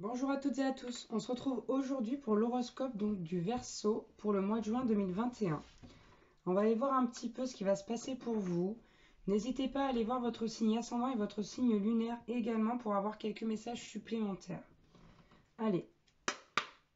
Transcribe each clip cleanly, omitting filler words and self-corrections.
Bonjour à toutes et à tous, on se retrouve aujourd'hui pour l'horoscope du Verseau pour le mois de juin 2021. On va aller voir un petit peu ce qui va se passer pour vous. N'hésitez pas à aller voir votre signe ascendant et votre signe lunaire également pour avoir quelques messages supplémentaires. Allez,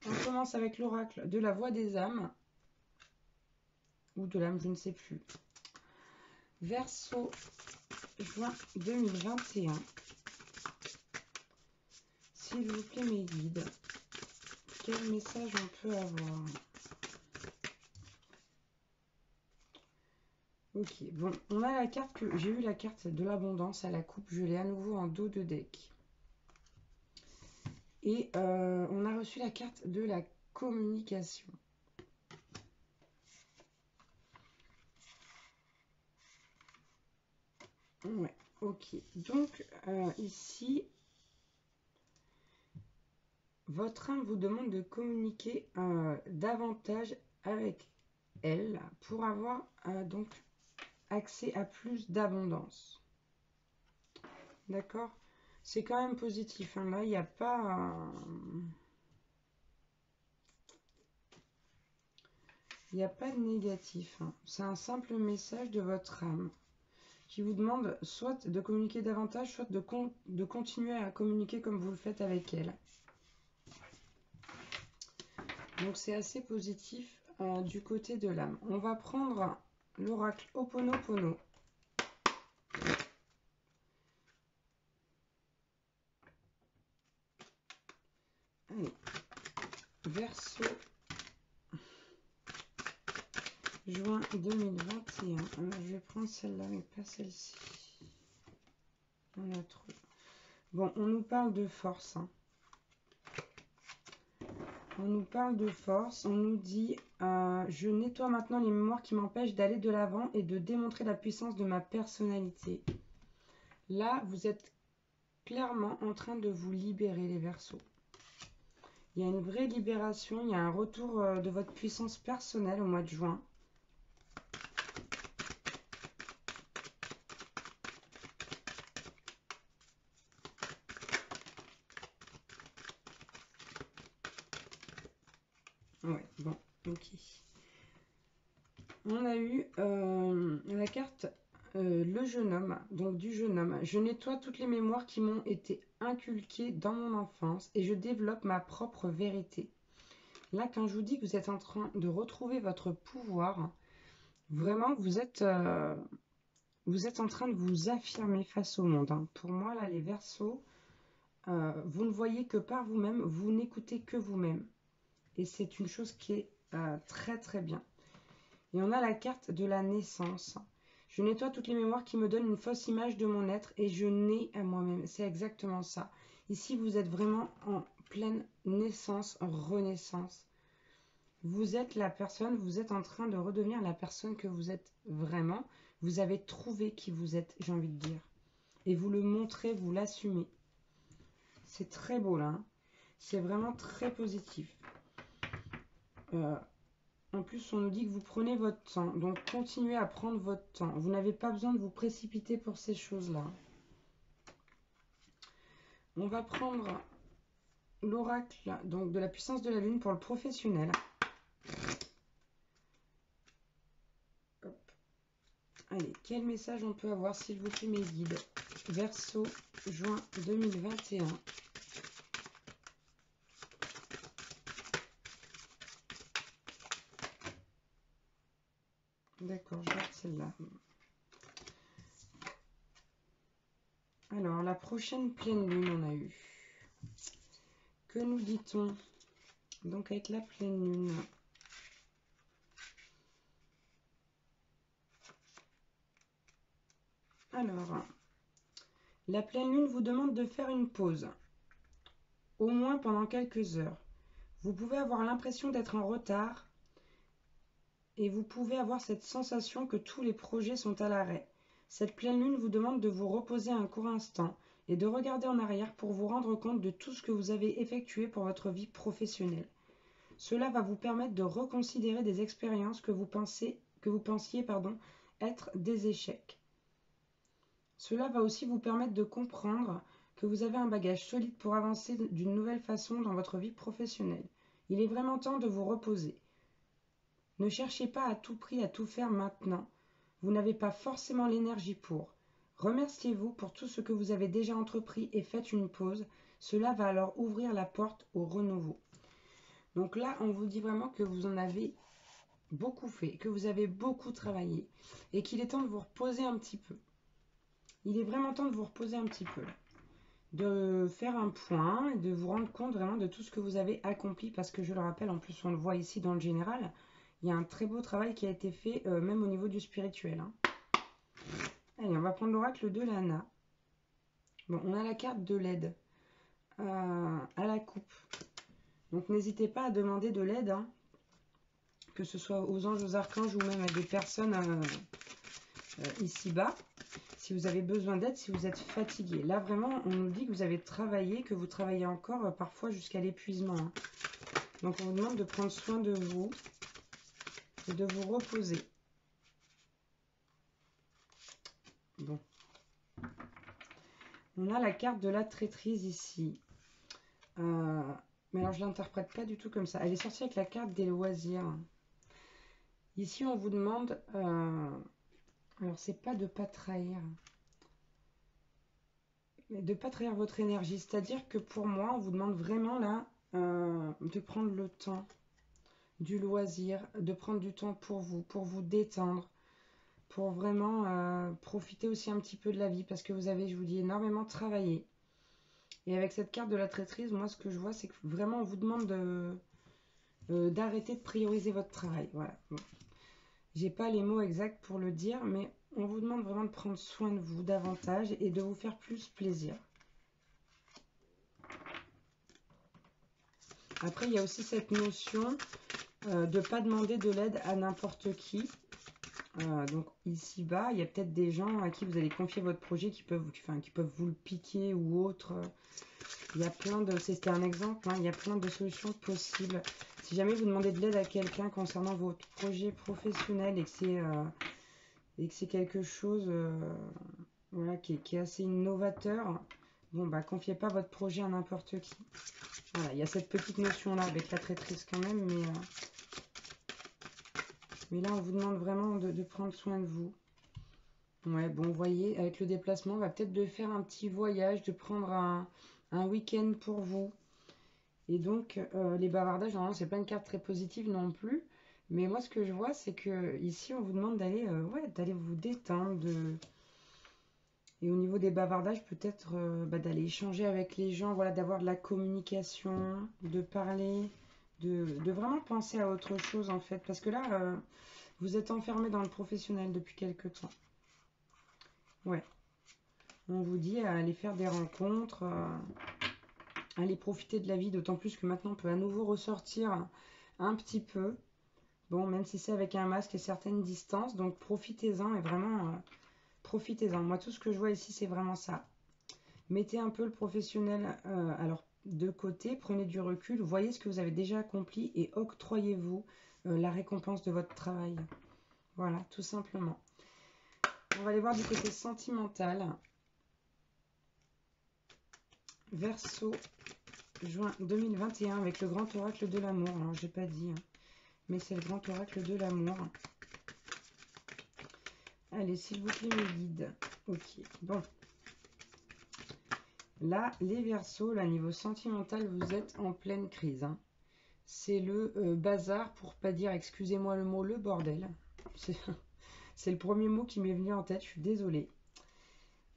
on commence avec l'oracle de la voix des âmes, ou de l'âme, je ne sais plus. Verseau, juin 2021. S'il vous plaît mes guides, quel message on peut avoir? Ok, bon, on a la carte que j'ai eu, la carte de l'abondance à la coupe, je l'ai à nouveau en dos de deck. Et on a reçu la carte de la communication. Ouais, ok. Donc ici, votre âme vous demande de communiquer davantage avec elle pour avoir donc accès à plus d'abondance. D'accord? C'est quand même positif. Hein. Là, il n'y a pas... Il n'y a pas de négatif. Hein. C'est un simple message de votre âme qui vous demande soit de communiquer davantage, soit de continuer à communiquer comme vous le faites avec elle. Donc c'est assez positif du côté de l'âme. On va prendre l'oracle Ho'oponopono. Allez, Verseau, juin 2021. Alors, je vais prendre celle-là, mais pas celle-ci. On a trop. Bon, on nous parle de force. Hein. On nous parle de force, on nous dit je nettoie maintenant les mémoires qui m'empêchent d'aller de l'avant et de démontrer la puissance de ma personnalité. Là, vous êtes clairement en train de vous libérer, les Verseaux. Il y a une vraie libération, il y a un retour de votre puissance personnelle au mois de juin. Ouais, bon, ok. On a eu la carte le jeune homme, donc du jeune homme. Je nettoie toutes les mémoires qui m'ont été inculquées dans mon enfance et je développe ma propre vérité. Là, quand je vous dis que vous êtes en train de retrouver votre pouvoir, vraiment, vous êtes en train de vous affirmer face au monde. Hein. Pour moi, là, les Verseaux, vous ne voyez que par vous-même, vous n'écoutez que vous-même. Et c'est une chose qui est très très bien. Et on a la carte de la naissance. Je nettoie toutes les mémoires qui me donnent une fausse image de mon être et je nais à moi-même. C'est exactement ça. Ici, vous êtes vraiment en pleine naissance, renaissance. Vous êtes la personne, vous êtes en train de redevenir la personne que vous êtes vraiment. Vous avez trouvé qui vous êtes, j'ai envie de dire. Et vous le montrez, vous l'assumez. C'est très beau là. Hein. C'est vraiment très positif. En plus, on nous dit que vous prenez votre temps. Donc, continuez à prendre votre temps. Vous n'avez pas besoin de vous précipiter pour ces choses-là. On va prendre l'oracle donc de la puissance de la lune pour le professionnel. Hop. Allez, quel message on peut avoir, s'il vous plaît, mes guides? Verseau, juin 2021. D'accord, je garde celle-là. Alors, la prochaine pleine lune, on a eu. Que nous dit-on? Donc, avec la pleine lune. Alors, la pleine lune vous demande de faire une pause. Au moins pendant quelques heures. Vous pouvez avoir l'impression d'être en retard et vous pouvez avoir cette sensation que tous les projets sont à l'arrêt. Cette pleine lune vous demande de vous reposer un court instant et de regarder en arrière pour vous rendre compte de tout ce que vous avez effectué pour votre vie professionnelle. Cela va vous permettre de reconsidérer des expériences que vous pensiez être des échecs. Cela va aussi vous permettre de comprendre que vous avez un bagage solide pour avancer d'une nouvelle façon dans votre vie professionnelle. Il est vraiment temps de vous reposer. Ne cherchez pas à tout prix à tout faire maintenant. Vous n'avez pas forcément l'énergie pour. Remerciez-vous pour tout ce que vous avez déjà entrepris et faites une pause. Cela va alors ouvrir la porte au renouveau. Donc là, on vous dit vraiment que vous en avez beaucoup fait, que vous avez beaucoup travaillé et qu'il est temps de vous reposer un petit peu. Il est vraiment temps de vous reposer un petit peu, de faire un point et de vous rendre compte vraiment de tout ce que vous avez accompli parce que je le rappelle, en plus on le voit ici dans le général, il y a un très beau travail qui a été fait même au niveau du spirituel. Allez, on va prendre l'oracle de Lana. Bon, on a la carte de l'aide à la coupe. Donc n'hésitez pas à demander de l'aide, que ce soit aux anges, aux archanges ou même à des personnes ici-bas. Si vous avez besoin d'aide, si vous êtes fatigué. Là, vraiment, on nous dit que vous avez travaillé, que vous travaillez encore parfois jusqu'à l'épuisement. Donc, on vous demande de prendre soin de vous et de vous reposer. Bon. On a la carte de la traîtrise ici. Mais alors, je ne l'interprète pas du tout comme ça. Elle est sortie avec la carte des loisirs. Ici, on vous demande... alors, c'est pas de ne pas trahir. Mais de ne pas trahir votre énergie. C'est-à-dire que pour moi, on vous demande vraiment là de prendre le temps du loisir, de prendre du temps pour vous détendre, pour vraiment profiter aussi un petit peu de la vie parce que vous avez, je vous dis, énormément travaillé. Et avec cette carte de la traîtrise, moi, ce que je vois, c'est que vraiment, on vous demande d'arrêter de prioriser votre travail. Voilà. Bon. J'ai pas les mots exacts pour le dire, mais on vous demande vraiment de prendre soin de vous davantage et de vous faire plus plaisir. Après, il y a aussi cette notion de ne pas demander de l'aide à n'importe qui. Donc ici-bas, il y a peut-être des gens à qui vous allez confier votre projet qui peuvent vous le piquer ou autre. Il y a plein de... C'était un exemple, il y a plein de solutions possibles. Si jamais vous demandez de l'aide à quelqu'un concernant votre projet professionnel et que c'est quelque chose voilà, qui est assez innovateur, bon, bah, confiez pas votre projet à n'importe qui. Voilà, il y a cette petite notion-là avec la traîtrise quand même, mais là, on vous demande vraiment de prendre soin de vous. Ouais, bon, vous voyez, avec le déplacement, on va peut-être de faire un petit voyage, de prendre un week-end pour vous. Et donc, les bavardages, normalement, c'est pas une carte très positive non plus. Mais moi, ce que je vois, c'est que ici, on vous demande d'aller d'aller vous détendre. Et au niveau des bavardages, peut-être d'aller échanger avec les gens, voilà, d'avoir de la communication, de parler, de vraiment penser à autre chose, en fait. Parce que là, vous êtes enfermé dans le professionnel depuis quelque temps. Ouais. On vous dit à aller faire des rencontres, aller profiter de la vie, d'autant plus que maintenant on peut à nouveau ressortir un petit peu. Bon, même si c'est avec un masque et certaines distances, donc profitez-en et vraiment profitez-en. Moi, tout ce que je vois ici, c'est vraiment ça. Mettez un peu le professionnel alors de côté, prenez du recul, voyez ce que vous avez déjà accompli et octroyez-vous la récompense de votre travail. Voilà, tout simplement. On va aller voir du côté sentimental. Verseau, juin 2021 avec le grand oracle de l'amour. Alors, j'ai pas dit, mais c'est le grand oracle de l'amour. Allez, s'il vous plaît, mes guides. Ok, bon. Là, les Verseaux, là, niveau sentimental, vous êtes en pleine crise. C'est le bazar, pour pas dire, excusez-moi le mot, le bordel. C'est le premier mot qui m'est venu en tête, je suis désolée.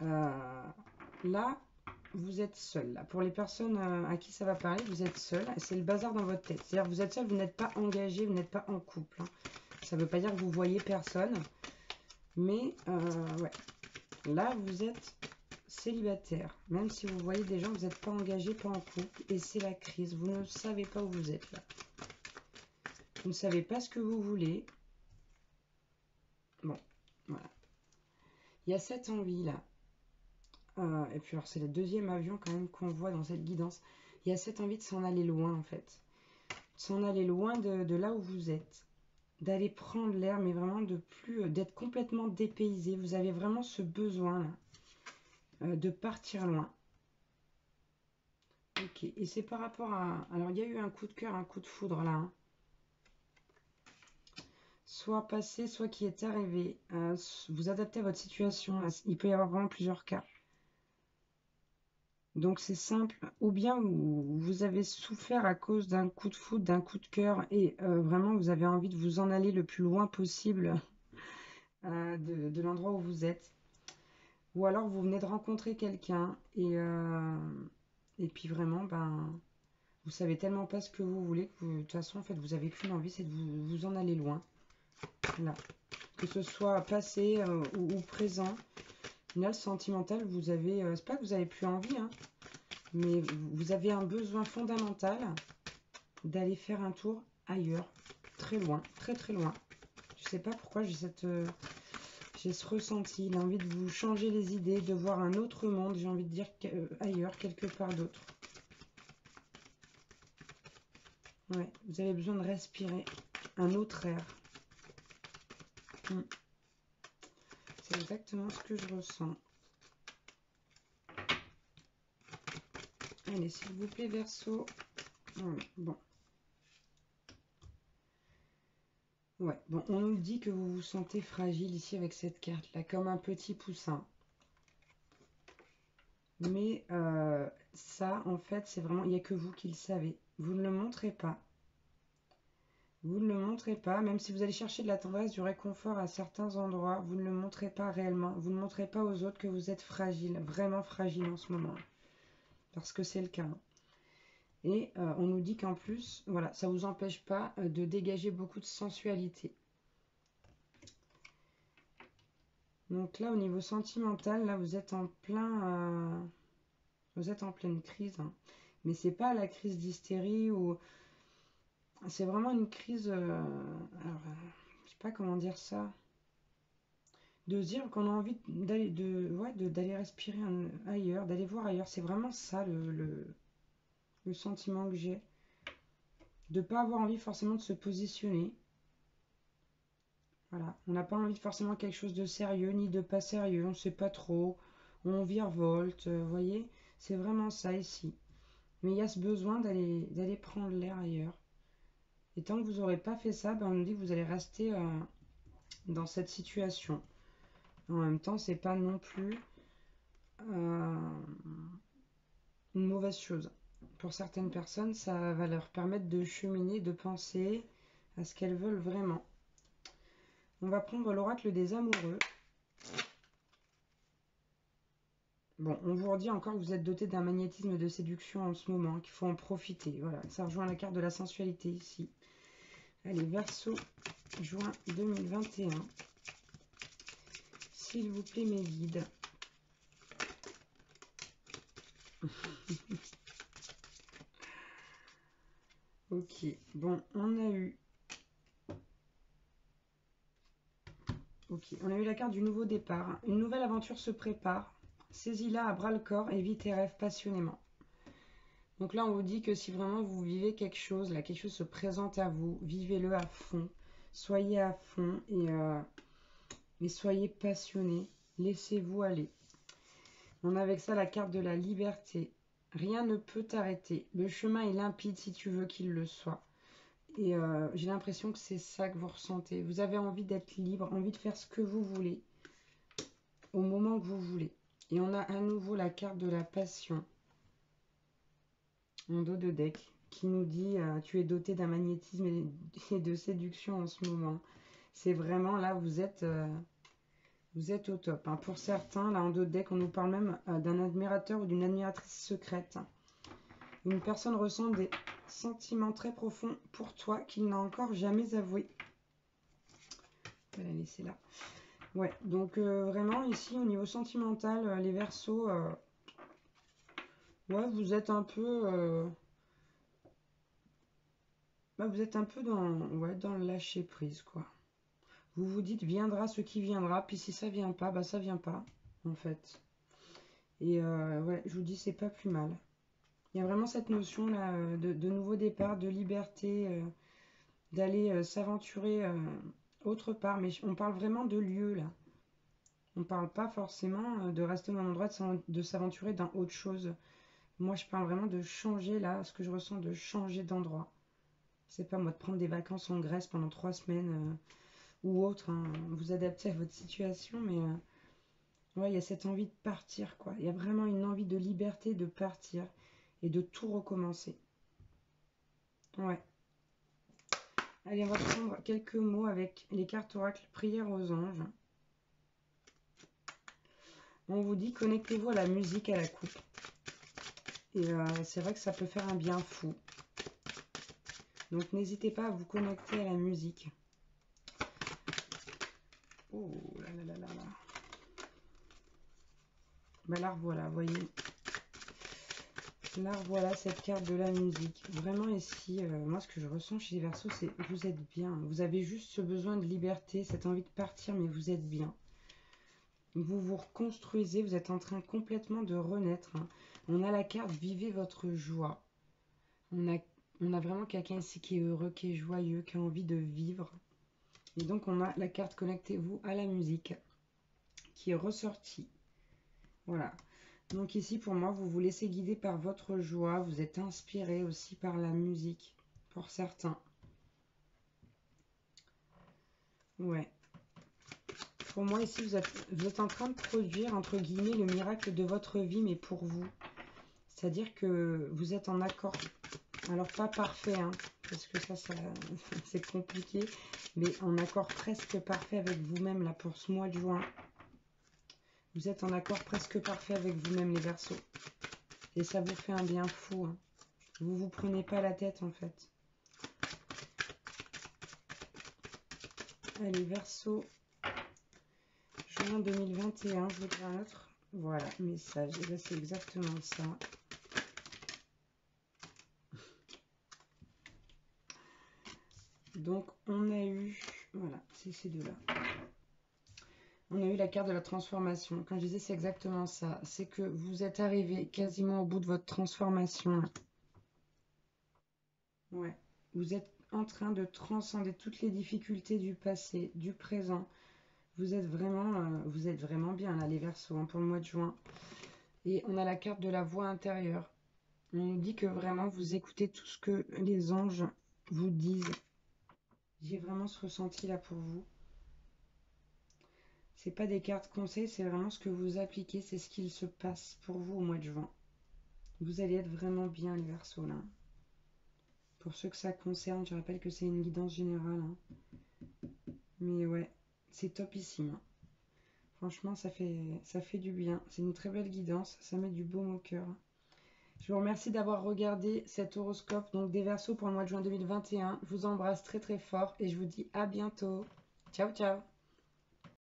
Là, vous êtes seul. Là. Pour les personnes à qui ça va parler, vous êtes seul. C'est le bazar dans votre tête. C'est-à-dire vous êtes seul, vous n'êtes pas engagé, vous n'êtes pas en couple. Ça ne veut pas dire que vous voyez personne. Mais, ouais. Là, vous êtes célibataire. Même si vous voyez des gens, vous n'êtes pas engagé, pas en couple. Et c'est la crise. Vous ne savez pas où vous êtes là. Vous ne savez pas ce que vous voulez. Bon, voilà. Il y a cette envie là. Et puis alors c'est le deuxième avion quand même qu'on voit dans cette guidance. Il y a cette envie de s'en aller loin en fait. De s'en aller loin de là où vous êtes. D'aller prendre l'air, mais vraiment de plus d'être complètement dépaysé. Vous avez vraiment ce besoin là de partir loin. Ok, et c'est par rapport à... Alors, il y a eu un coup de cœur, un coup de foudre là, hein. Soit passé, soit qui est arrivé. Vous adaptez à votre situation. Il peut y avoir vraiment plusieurs cas. Donc c'est simple. Ou bien vous avez souffert à cause d'un coup de foudre, d'un coup de cœur, et vraiment vous avez envie de vous en aller le plus loin possible de l'endroit où vous êtes. Ou alors vous venez de rencontrer quelqu'un et puis vraiment, ben, vous savez tellement pas ce que vous voulez que de toute façon, en fait, vous avez qu'une envie, c'est de vous en aller loin. Là. Que ce soit passé ou présent. Là, le sentimental, vous avez, c'est pas que vous avez plus envie, hein, mais vous avez un besoin fondamental d'aller faire un tour ailleurs, très loin, très très loin. Je sais pas pourquoi j'ai ce ressenti, l'envie de vous changer les idées, de voir un autre monde, j'ai envie de dire ailleurs, quelque part d'autre. Ouais, vous avez besoin de respirer un autre air. C'est exactement ce que je ressens. Allez, s'il vous plaît, Verseau. Voilà, bon. Ouais, bon, on nous dit que vous vous sentez fragile ici avec cette carte-là, comme un petit poussin. Mais ça, en fait, c'est vraiment, il n'y a que vous qui le savez. Vous ne le montrez pas. Vous ne le montrez pas, même si vous allez chercher de la tendresse, du réconfort à certains endroits, vous ne le montrez pas réellement. Vous ne montrez pas aux autres que vous êtes fragile, vraiment fragile en ce moment. Parce que c'est le cas. Et on nous dit qu'en plus, voilà, ça ne vous empêche pas de dégager beaucoup de sensualité. Donc là, au niveau sentimental, là, vous êtes en pleine crise, hein. Mais c'est pas la crise d'hystérie ou c'est vraiment une crise. Alors, je sais pas comment dire ça. De se dire qu'on a envie d'aller respirer ailleurs, d'aller voir ailleurs. C'est vraiment ça le sentiment que j'ai. De pas avoir envie forcément de se positionner. Voilà, on n'a pas envie de forcément quelque chose de sérieux ni de pas sérieux. On sait pas trop. On virevolte, vous voyez. C'est vraiment ça ici. Mais il y a ce besoin d'aller prendre l'air ailleurs. Et tant que vous n'aurez pas fait ça, ben on nous dit que vous allez rester dans cette situation. En même temps, c'est pas non plus euh, une mauvaise chose. Pour certaines personnes, ça va leur permettre de cheminer, de penser à ce qu'elles veulent vraiment. On va prendre l'oracle des amoureux. Bon, on vous redit encore que vous êtes doté d'un magnétisme de séduction en ce moment, qu'il faut en profiter. Voilà, ça rejoint la carte de la sensualité ici. Allez, Verseau, juin 2021. S'il vous plaît, mes guides. Ok, bon, on a eu la carte du nouveau départ. Une nouvelle aventure se prépare. Saisis-la à bras-le-corps et vis tes rêves passionnément. Donc là, on vous dit que si vraiment vous vivez quelque chose, là, quelque chose se présente à vous, vivez-le à fond. Soyez à fond et soyez passionné. Laissez-vous aller. On a avec ça la carte de la liberté. Rien ne peut t'arrêter. Le chemin est limpide si tu veux qu'il le soit. Et j'ai l'impression que c'est ça que vous ressentez. Vous avez envie d'être libre, envie de faire ce que vous voulez, au moment que vous voulez. Et on a à nouveau la carte de la passion, en dos de deck, qui nous dit tu es doté d'un magnétisme et de séduction en ce moment. C'est vraiment là, vous êtes au top, hein. Pour certains, là en dos de deck, on nous parle même d'un admirateur ou d'une admiratrice secrète. Une personne ressent des sentiments très profonds pour toi qu'il n'a encore jamais avoué. Je vais la laisser là. Ouais, donc vraiment ici au niveau sentimental, les Verseaux, ouais, vous êtes un peu, vous êtes un peu dans le lâcher prise, quoi. Vous vous dites viendra ce qui viendra, puis si ça vient pas, bah ça vient pas, en fait. Et ouais, je vous dis c'est pas plus mal. Il y a vraiment cette notion là de nouveau départ, de liberté, d'aller s'aventurer autre part, mais on parle vraiment de lieu là. On ne parle pas forcément de rester au même endroit, de s'aventurer dans autre chose. Moi, je parle vraiment de changer, là, ce que je ressens, de changer d'endroit. C'est pas moi de prendre des vacances en Grèce pendant 3 semaines ou autre, hein. Vous adaptez à votre situation, mais ouais, il y a cette envie de partir, quoi. Il y a vraiment une envie de liberté de partir et de tout recommencer. Ouais. Allez, on va prendre quelques mots avec les cartes oracles prière aux anges. On vous dit connectez-vous à la musique, à la coupe. Et c'est vrai que ça peut faire un bien fou. Donc n'hésitez pas à vous connecter à la musique. Oh là là là là là. Bah là voilà, vous voyez. Là voilà cette carte de la musique. Vraiment ici, moi ce que je ressens chez les Verseaux, c'est que vous êtes bien. Vous avez juste ce besoin de liberté, cette envie de partir, mais vous êtes bien. Vous vous reconstruisez, vous êtes en train complètement de renaître, hein. On a la carte vivez votre joie. On a vraiment quelqu'un ici qui est heureux, qui est joyeux, qui a envie de vivre. Et donc on a la carte connectez-vous à la musique qui est ressortie. Voilà. Donc ici pour moi vous vous laissez guider par votre joie. Vous êtes inspiré aussi par la musique pour certains. Ouais. Pour moi ici vous êtes en train de produire entre guillemets le miracle de votre vie mais pour vous. C'est-à-dire que vous êtes en accord. Alors pas parfait, hein, parce que ça c'est compliqué, mais en accord presque parfait avec vous-même là pour ce mois de juin. Vous êtes en accord presque parfait avec vous-même les Verseaux. Et ça vous fait un bien fou, hein. Vous vous prenez pas la tête en fait. Allez Verseaux, juin 2021, je voudrais un autre. Voilà, message. Et là c'est exactement ça. Donc on a eu, voilà, c'est ces deux-là. On a eu la carte de la transformation. Quand je disais c'est exactement ça, c'est que vous êtes arrivé quasiment au bout de votre transformation. Ouais, vous êtes en train de transcender toutes les difficultés du passé, du présent. Vous êtes vraiment bien là les Verseaux, hein, pour le mois de juin. Et on a la carte de la voix intérieure. On nous dit que vraiment vous écoutez tout ce que les anges vous disent. J'ai vraiment ce ressenti là pour vous. C'est pas des cartes conseils, c'est vraiment ce que vous appliquez, c'est ce qu'il se passe pour vous au mois de juin. Vous allez être vraiment bien les Verseaux là. Pour ceux que ça concerne, je rappelle que c'est une guidance générale, hein. Mais ouais, c'est topissime, hein. Franchement, ça fait du bien. C'est une très belle guidance, ça met du baume au cœur. Je vous remercie d'avoir regardé cet horoscope donc des Verseaux pour le mois de juin 2021. Je vous embrasse très très fort et je vous dis à bientôt. Ciao ciao.